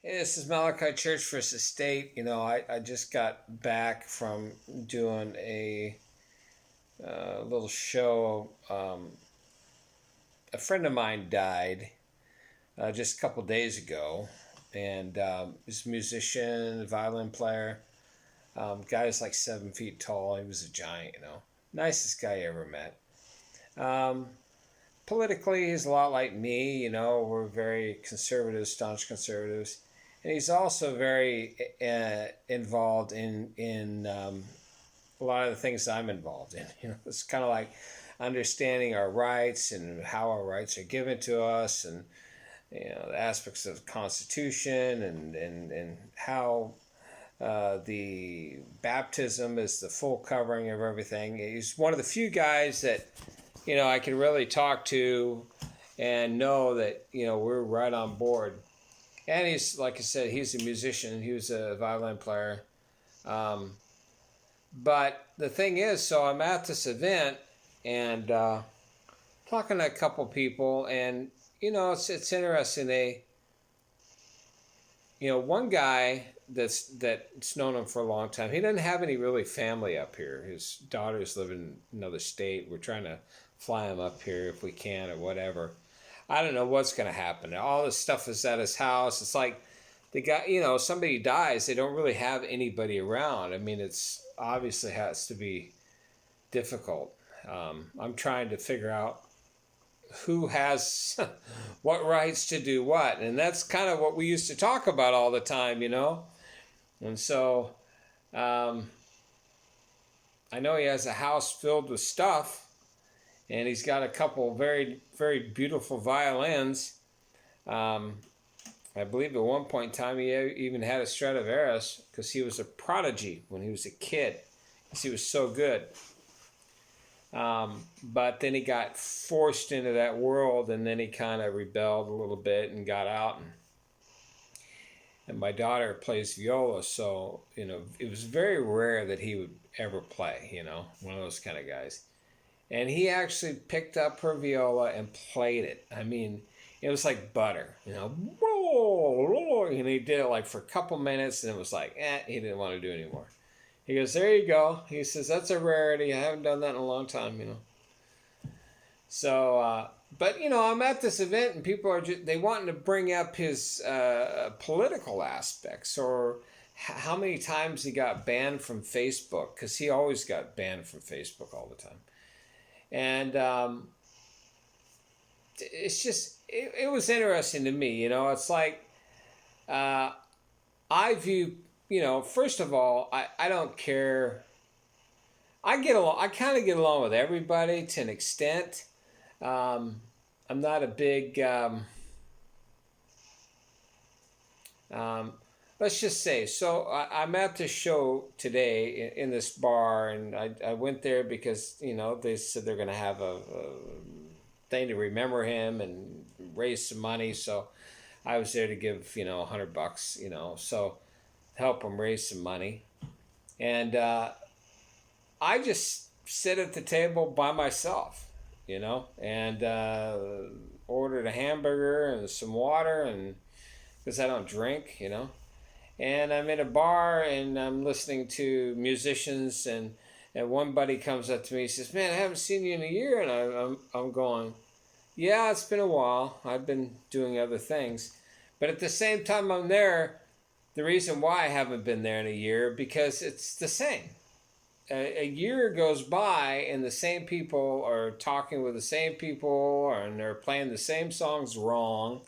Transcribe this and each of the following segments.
Hey, this is Malachi Church versus State. I just got back from doing a little show. A friend of mine died just a couple days ago, and he's a musician, violin player. Guy was like 7 feet tall. He was a giant. Nicest guy I ever met. Um, Politically, he's a lot like me. We're very conservative, staunch conservatives, and he's also very involved in a lot of the things I'm involved in. It's kind of like understanding our rights and how our rights are given to us, and the aspects of the Constitution and how the baptism is the full covering of everything. He's one of the few guys that I can really talk to and know that we're right on board. And he's, like I said, he's a musician. He was a violin player. But the thing is, so I'm at this event and talking to a couple people, and it's interesting. One guy that's known him for a long time. He doesn't have any really family up here. His daughters live in another state. We're trying to fly him up here if we can or whatever. I don't know what's going to happen. All this stuff is at his house. It's like the guy, somebody dies, they don't really have anybody around. I mean, it's obviously has to be difficult. I'm trying to figure out who has what rights to do what. And that's kind of what we used to talk about all the time. And so I know he has a house filled with stuff, and he's got a couple very, very beautiful violins. I believe at one point in time he even had a Stradivarius because he was a prodigy when he was a kid because he was so good. But then he got forced into that world, and then he kind of rebelled a little bit and got out. And my daughter plays viola, so it was very rare that he would ever play. One of those kind of guys. And he actually picked up her viola and played it. I mean, it was like butter. And he did it like for a couple minutes, and it was like, he didn't want to do it anymore. He goes, there you go. He says, that's a rarity. I haven't done that in a long time. So, but I'm at this event, and people are they wanting to bring up his political aspects, or how many times he got banned from Facebook, because he always got banned from Facebook all the time. And it's just, it was interesting to me. It's like, I view, first of all, I don't care. I get along, I kind of get along with everybody to an extent. I'm not a big, let's just say, so I'm at this show today in this bar, and I went there because, they said they're going to have a thing to remember him and raise some money. So I was there to give, $100, so help them raise some money. And I just sit at the table by myself, and ordered a hamburger and some water, and because I don't drink, and I'm in a bar and I'm listening to musicians, and one buddy comes up to me, he says, man, I haven't seen you in a year. And I'm going, yeah, it's been a while. I've been doing other things. But at the same time I'm there, the reason why I haven't been there in a year, because it's the same. A year goes by and the same people are talking with the same people, and they're playing the same songs wrong,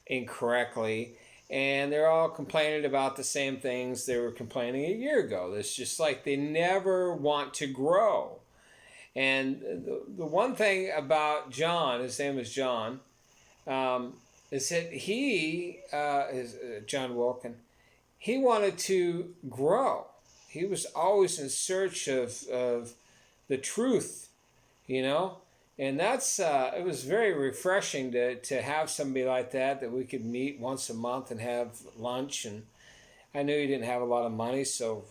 incorrectly, and they're all complaining about the same things they were complaining a year ago. It's just like they never want to grow. And the one thing about John, his name is John, is that he is John Wilkin. He wanted to grow. He was always in search of the truth, and that's it was very refreshing to have somebody like that we could meet once a month and have lunch. And I knew he didn't have a lot of money, so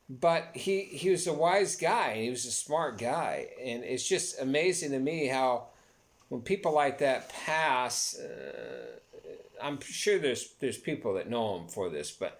but he was a wise guy, and he was a smart guy, and it's just amazing to me how when people like that pass, I'm sure there's people that know him for this, but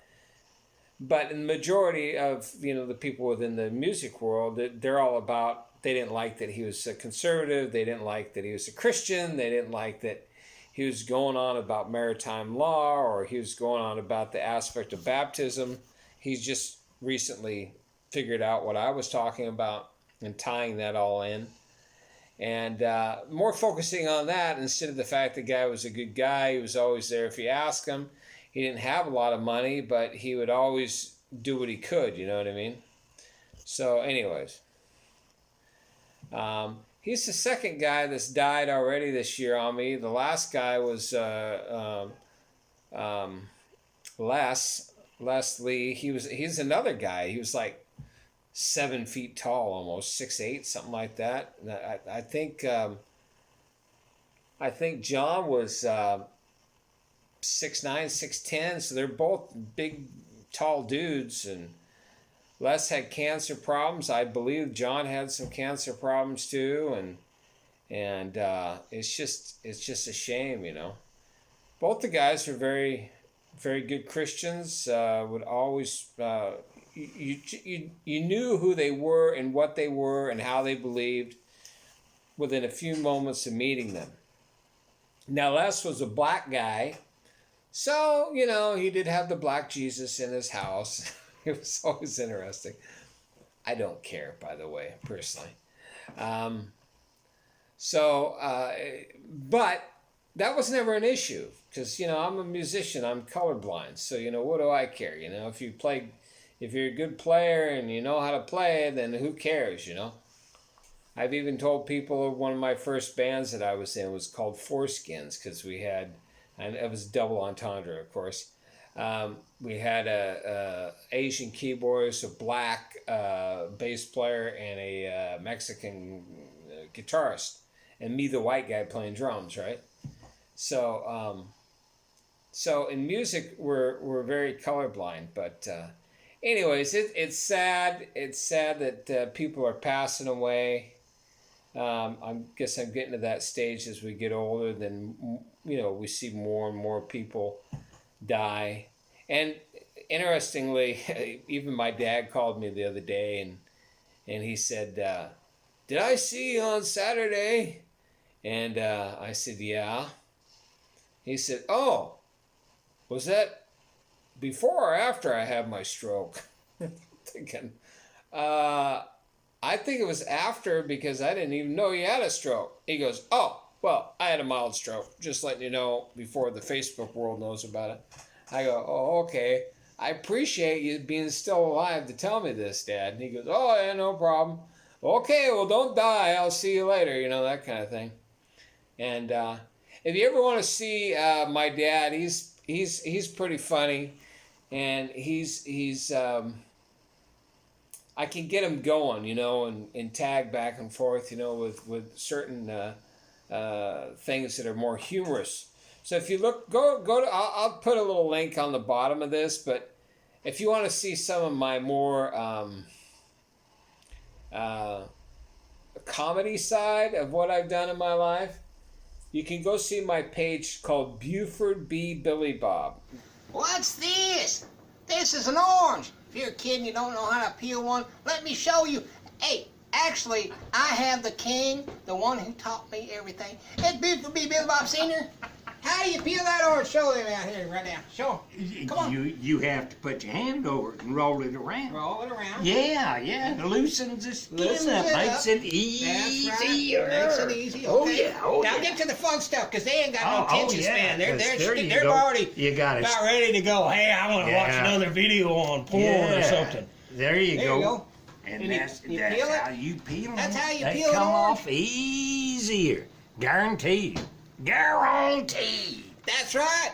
in the majority of the people within the music world, they're all about. They didn't like that he was a conservative. They didn't like that he was a Christian. They didn't like that he was going on about maritime law, or he was going on about the aspect of baptism. He's just recently figured out what I was talking about and tying that all in. And more focusing on that instead of the fact the guy was a good guy. He was always there if you ask him. He didn't have a lot of money, but he would always do what he could, you know what I mean? So anyways, he's the second guy that's died already this year on me. The last guy was Les Lee. He's another guy. He was like 7 feet tall, almost 6'8", something like that. I think John was 6'9", 6'10", so they're both big, tall dudes. And Les had cancer problems. I believe John had some cancer problems too, and it's just a shame, Both the guys were very, very good Christians. Would always you knew who they were and what they were and how they believed within a few moments of meeting them. Now Les was a black guy, so he did have the black Jesus in his house. It was always interesting. I don't care, by the way, personally. But that was never an issue because, I'm a musician. I'm colorblind. So, what do I care? If you're a good player and you know how to play, then who cares, I've even told people one of my first bands that I was in was called Foreskins because we had, and it was double entendre, of course. We had a Asian keyboardist, a black bass player, and a Mexican guitarist, and me, the white guy, playing drums, right? So in music, we're very colorblind. But anyways, it's sad. It's sad that people are passing away. I guess I'm getting to that stage as we get older. Then we see more and more people die. And interestingly, even my dad called me the other day and he said, did I see you on Saturday? And I said, yeah. He said, oh, was that before or after I had my stroke? Thinking, I think it was after because I didn't even know you had a stroke. He goes, oh, well, I had a mild stroke. Just letting you know before the Facebook world knows about it. I go, oh, okay. I appreciate you being still alive to tell me this, Dad. And he goes, oh, yeah, no problem. Okay, well, don't die. I'll see you later, that kind of thing. And if you ever want to see my dad, he's pretty funny, and he's I can get him going, and tag back and forth, with certain things that are more humorous. So if you look, go to, I'll put a little link on the bottom of this, but if you want to see some of my more comedy side of what I've done in my life, you can go see my page called Buford B. Billy Bob. What's this? This is an orange. If you're a kid and you don't know how to peel one, let me show you. Hey, actually, I have the king, the one who taught me everything. It's Buford B. Billy Bob Sr. How do you peel that orange? Show him out here right now. Show him. Come on. You have to put your hand over it and roll it around. Roll it around. Yeah. It loosens the skin up. Makes it easier. That's right. Makes it easy. Okay. Now get to the fun stuff, because they ain't got no attention span. They're already about ready to go. Hey, I want to watch another video on porn or something. There you go. And that's how you peel them. That's how you they peel it. They come off easier. Guaranteed. Guaranteed. That's right.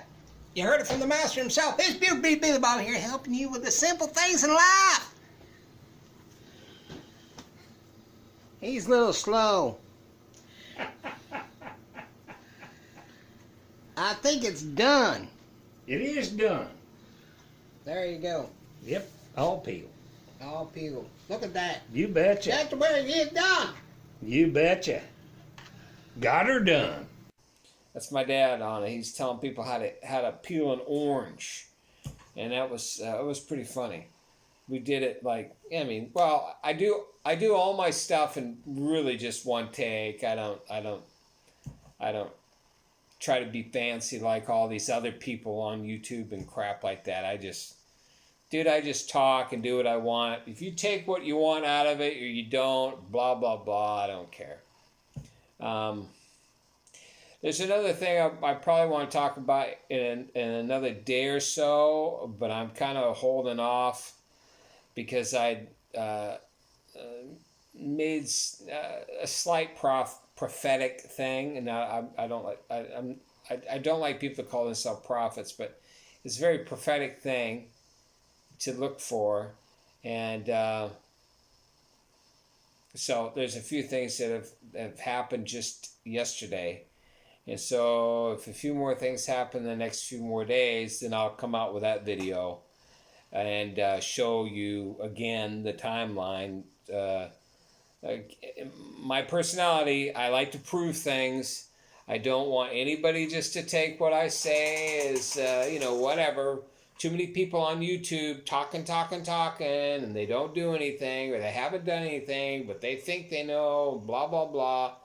You heard it from the master himself. This Buford B. Billy Bob here, helping you with the simple things in life. He's a little slow. I think it's done. It is done. There you go. Yep, all peeled. All peeled. Look at that. You betcha. That's the way it is done. You betcha. Got her done. That's my dad on it. He's telling people how to peel an orange, and that was it was pretty funny. We did it like, I mean, well, I do all my stuff in really just one take. I don't try to be fancy like all these other people on YouTube and crap like that. I just talk and do what I want. If you take what you want out of it or you don't, blah blah blah, I don't care. Um, there's another thing I probably want to talk about in another day or so, but I'm kind of holding off because I uh, made a slight prophetic thing, and I don't like I don't like people to call themselves prophets, but it's a very prophetic thing to look for, and so there's a few things that have happened just yesterday, and so if a few more things happen in the next few more days, then I'll come out with that video and show you again the timeline. My personality, I like to prove things. I don't want anybody just to take what I say as, whatever. Too many people on YouTube talking, and they don't do anything, or they haven't done anything, but they think they know, blah, blah, blah.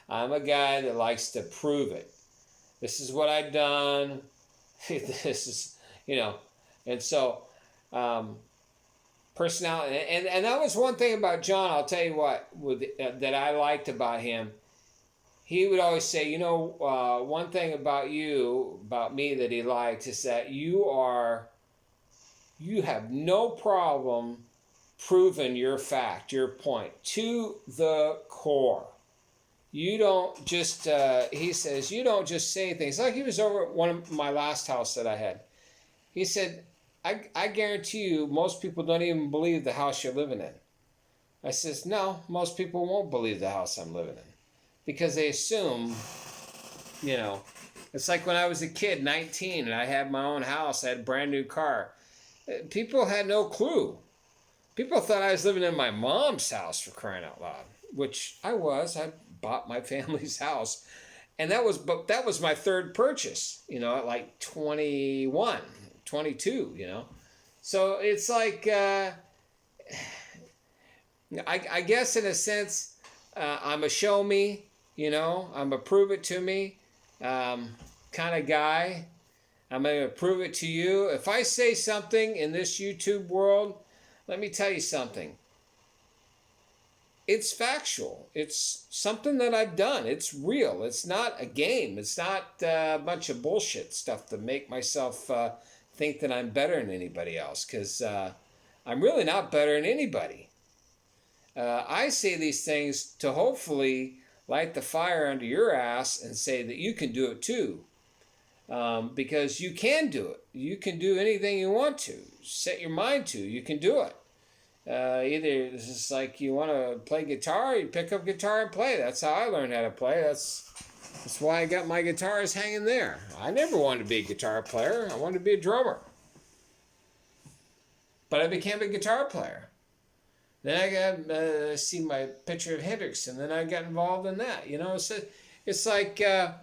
I'm a guy that likes to prove it. This is what I've done. This is, and so, personality, and that was one thing about John. I'll tell you what that I liked about him. He would always say, one thing about me that he liked is that you have no problem proving your fact, your point to the core. You don't just, he says, you don't just say things. Like he was over at one of my last house that I had. He said, I guarantee you most people don't even believe the house you're living in. I says, no, most people won't believe the house I'm living in. Because they assume, it's like when I was a kid, 19, and I had my own house, I had a brand new car. People had no clue. People thought I was living in my mom's house, for crying out loud, which I was. I bought my family's house. And that was my third purchase, at like 21, 22, So it's like, I guess in a sense, I'm a show me, I'm a prove it to me kind of guy. I'm going to prove it to you. If I say something in this YouTube world, let me tell you something. It's factual. It's something that I've done. It's real. It's not a game. It's not a bunch of bullshit stuff to make myself think that I'm better than anybody else, because I'm really not better than anybody. I say these things to hopefully light the fire under your ass and say that you can do it too. Because you can do it. You can do anything you want to. Set your mind to. You can do it. Either it's just like you want to play guitar, you pick up guitar and play. That's how I learned how to play. That's why I got my guitars hanging there. I never wanted to be a guitar player. I wanted to be a drummer. But I became a guitar player. Then I got see my picture of Hendrix, and then I got involved in that. So it's like a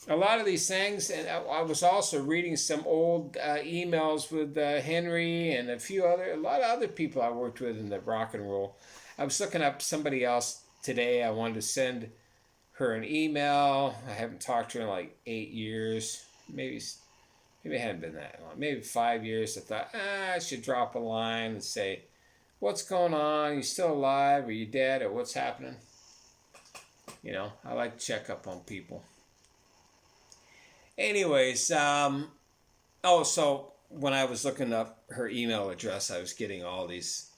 lot of these things. And I was also reading some old emails with Henry and a lot of other people I worked with in the rock and roll. I was looking up somebody else today. I wanted to send her an email. I haven't talked to her in like 8 years. Maybe it hadn't been that long. Maybe 5 years. I thought, I should drop a line and say, what's going on? You still alive? Are you dead? Or what's happening? I like to check up on people. Anyways, so when I was looking up her email address, I was getting all these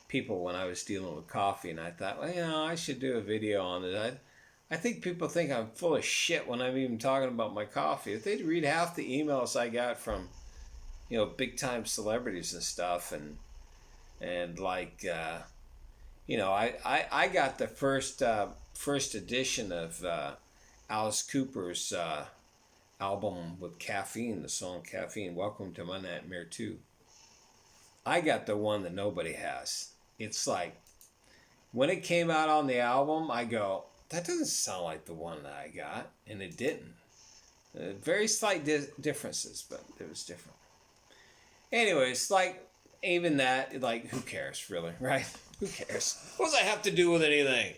people when I was dealing with coffee, and I thought, well, I should do a video on it. I think people think I'm full of shit when I'm even talking about my coffee. If they'd read half the emails I got from, big time celebrities and stuff, and like, I got the first edition of Alice Cooper's album with Caffeine, the song Caffeine, Welcome to My Nightmare 2. I got the one that nobody has. It's like, when it came out on the album, I go, that doesn't sound like the one that I got, and it didn't. Very slight differences, but it was different. Anyways, like, even that, like, who cares, really, right? Who cares? What does that have to do with anything?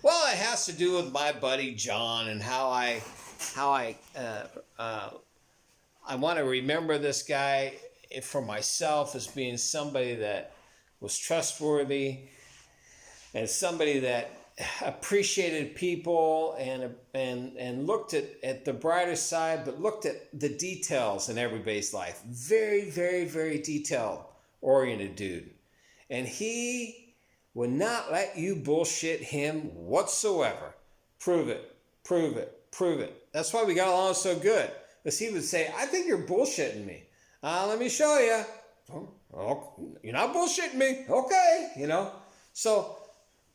Well, it has to do with my buddy John and how I want to remember this guy for myself as being somebody that was trustworthy and somebody that appreciated people and looked at the brighter side, but looked at the details in everybody's life. Very, very, very detail oriented dude. And he would not let you bullshit him whatsoever. Prove it, prove it, prove it. That's why we got along so good. Because he would say, I think you're bullshitting me. Let me show you. Oh, you're not bullshitting me. Okay, you know. So,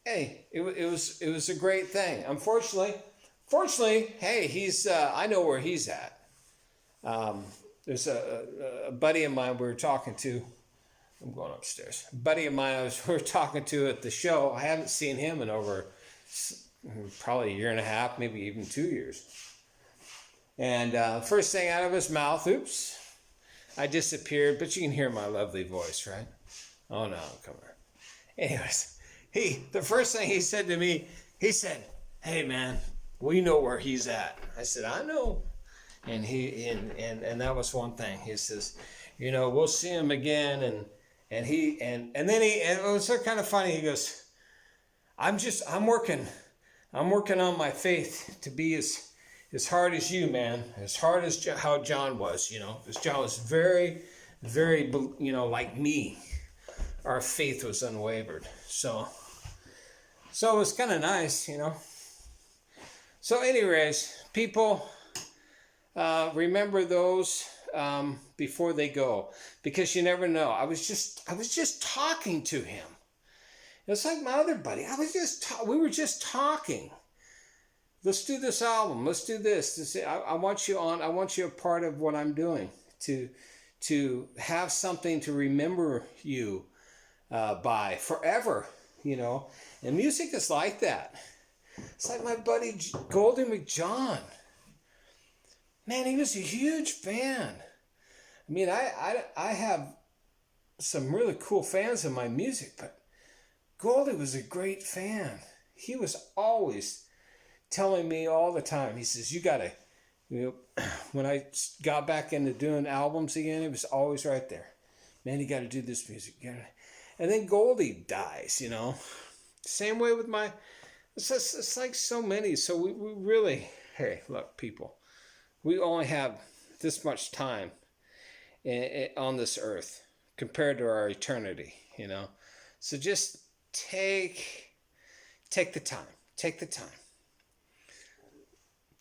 hey, it was a great thing. Fortunately, hey, he's I know where he's at. There's a buddy of mine we were talking to. I'm going upstairs. A buddy of mine we were talking to at the show. I haven't seen him in over probably a year and a half, maybe even 2 years. And first thing out of his mouth, oops, I disappeared, but you can hear my lovely voice, right? Oh no, come here. Anyways, the first thing he said to me, he said, hey man, we know where he's at. I said, I know. And and that was one thing. He says, you know, we'll see him again. And then it was so kind of funny. He goes, I'm working on my faith to be as hard as you, man, as hard as how John was, you know, because John was very, very, you know, like me. Our faith was unwavered. So it was kind of nice, you know. So anyways, people, remember those before they go, because you never know. I was just talking to him. It's like my other buddy. We were just talking. Let's do this album. Let's do this. I want you on. I want you a part of what I'm doing. To have something to remember you by forever. You know, and music is like that. It's like my buddy Goldie McJohn. Man, he was a huge fan. I mean, I have some really cool fans of my music, but Goldie was a great fan. He was always telling me all the time. He says, you gotta, you know, when I got back into doing albums again, it was always right there. Man, you gotta do this music. And then Goldie dies, you know. Same way with it's like so many. So we really, hey, look, people, we only have this much time on this earth compared to our eternity, you know. So just take the time. Take the time.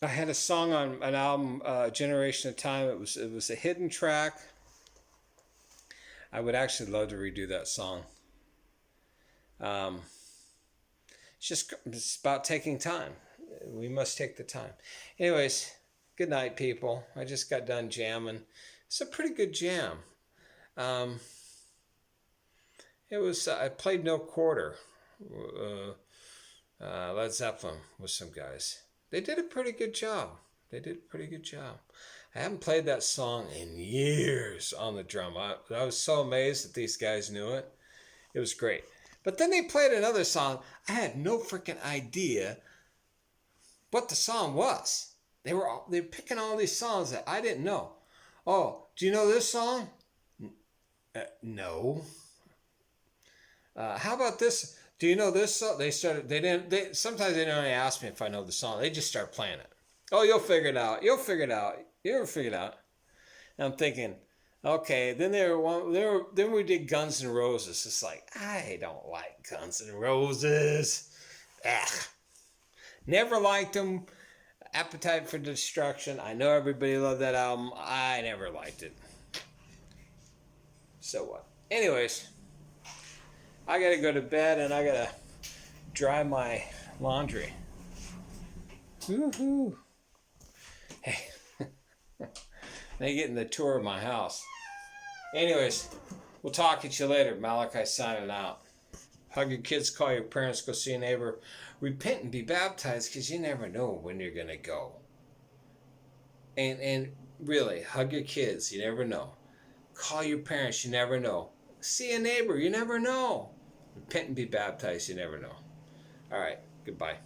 I had a song on an album, Generation of Time. It was a hidden track. I would actually love to redo that song. It's about taking time. We must take the time. Anyways, good night, people. I just got done jamming. It's a pretty good jam. It was. I played No Quarter. Led Zeppelin with some guys. They did a pretty good job. I haven't played that song in years on the drum. I was so amazed that these guys knew it. It was great. But then they played another song. I had no freaking idea what the song was. They were picking all these songs that I didn't know. Oh, do you know this song? No. How about this? Do you know this song? Sometimes they don't even ask me if I know the song. They just start playing it. Oh, you'll figure it out. You ever figure it out? And I'm thinking, okay. Then then we did Guns N' Roses. It's like, I don't like Guns N' Roses. Never liked them. Appetite for Destruction. I know everybody loved that album. I never liked it. So what? Anyways, I gotta go to bed and I gotta dry my laundry. Woohoo! Hey, they getting the tour of my house. Anyways, we'll talk at you later. Malachi signing out. Hug your kids, call your parents, go see a neighbor. Repent and be baptized, because you never know when you're gonna go. And really, hug your kids. You never know. Call your parents. You never know. See a neighbor. You never know. Repent and be baptized. You never know. All right. Goodbye.